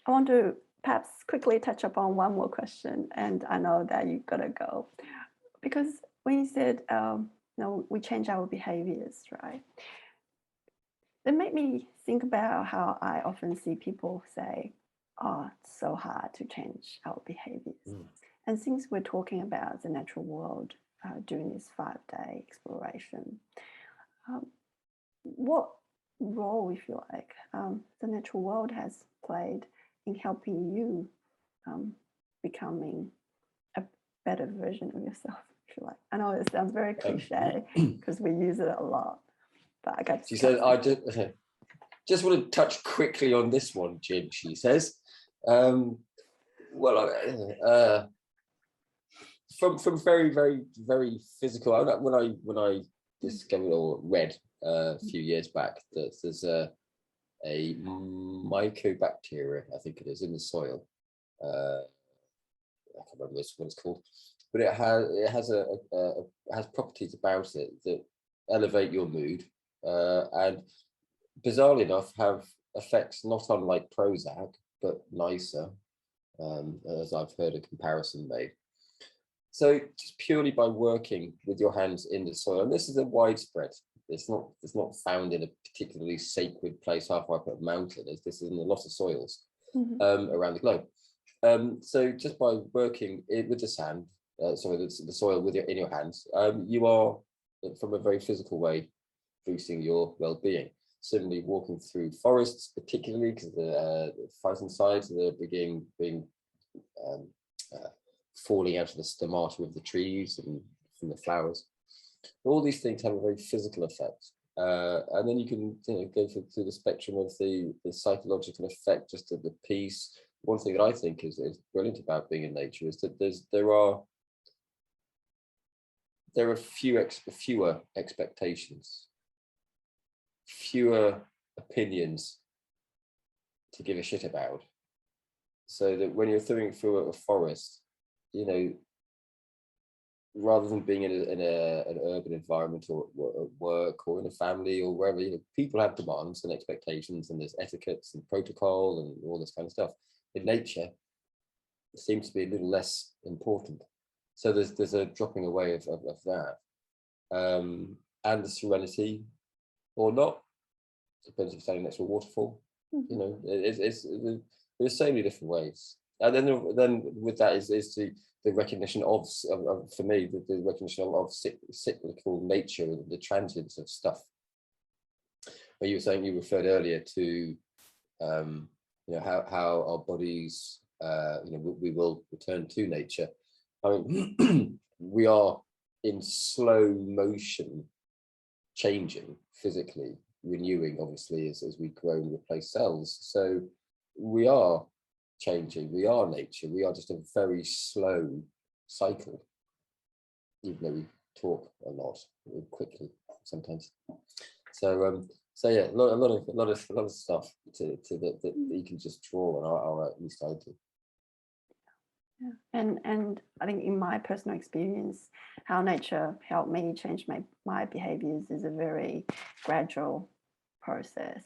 I want to perhaps quickly touch upon one more question, and I know that you gotta go because when you said, we change our behaviors, right? It made me think about how I often see people say, "Oh, it's so hard to change our behaviors." Mm. And since we're talking about the natural world during this 5-day exploration, um, what role, if you like, the natural world has played in helping you becoming a better version of yourself, if you like? I know it sounds very cliche because we use it a lot, but I got She to said, I just want to touch quickly on this one, Jim, she says. Well, from very, very, very physical, when I discovered or read a few years back that there's a mycobacteria, I think it is, in the soil. I can't remember what it's called, but it has properties about it that elevate your mood, and bizarrely enough have effects not unlike Prozac but nicer, as I've heard a comparison made. So just purely by working with your hands in the soil, and this is a widespread. It's not found in a particularly sacred place halfway up a mountain. This is in a lot of soils around the globe. So just by working with the sand, the soil in your hands, you are, from a very physical way, boosting your well-being. Similarly, walking through forests, particularly because the phytoncides they're being um, uh, falling out of the stomata of the trees and from the flowers. All these things have a very physical effect. And then you can go through the spectrum of the psychological effect, just of the peace. One thing that I think is brilliant about being in nature is that there are fewer expectations, fewer opinions to give a shit about. So that when you're going through a forest, rather than being in an urban environment or at work or in a family or wherever, people have demands and expectations, and there's etiquettes and protocol and all this kind of stuff. In nature, it seems to be a little less important. So there's a dropping away of that, and the serenity, or not, depends if you're standing next to a waterfall. There's so many different ways. And then with that is the recognition of for me, the recognition of cyclical nature and the transience of stuff. But you were saying, you referred earlier to how our bodies, we will return to nature. I mean, we are in slow motion changing physically, renewing, obviously, as we grow and replace cells. So we are changing, we are nature, we are just a very slow cycle, even though we talk a lot quickly sometimes. So yeah, a lot of stuff that you can just draw on, or at least I do. Yeah. And I think in my personal experience, how nature helped me change my behaviors is a very gradual process.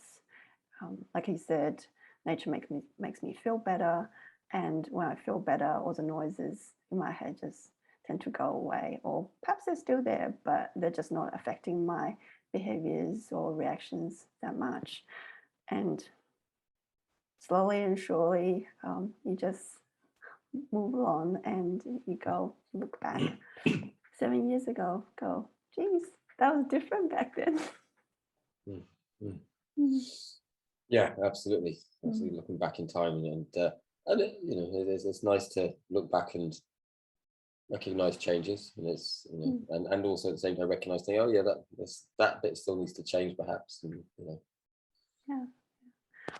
Like he said, nature makes me feel better, and when I feel better, all the noises in my head just tend to go away, or perhaps they're still there, but they're just not affecting my behaviors or reactions that much. And slowly and surely, you just move on and you look back 7 years ago, go, geez, that was different back then. Yeah, absolutely. Looking back in time, and it's nice to look back and recognize changes, and it's and also at the same time recognize, oh yeah, that bit still needs to change perhaps, Yeah.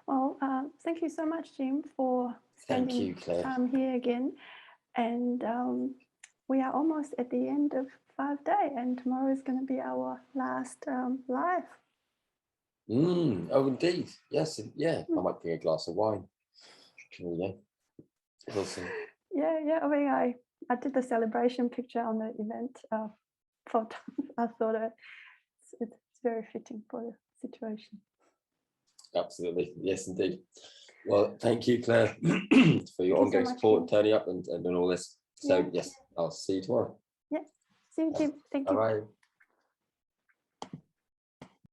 Well, thank you so much, Jim, for spending time here again. And we are almost at the end of 5-day, and tomorrow is going to be our last live. Oh, indeed. Yes. Yeah. I might bring a glass of wine. We'll see. Yeah. I mean, I did the celebration picture on the event photo. I thought it's very fitting for the situation. Absolutely. Yes, indeed. Well, thank you, Claire, for your Thank you so ongoing much, support Kim. and turning up and all this. So Yeah. yes, I'll see you tomorrow. Yeah. See you, Kim. Thank Bye you. bye.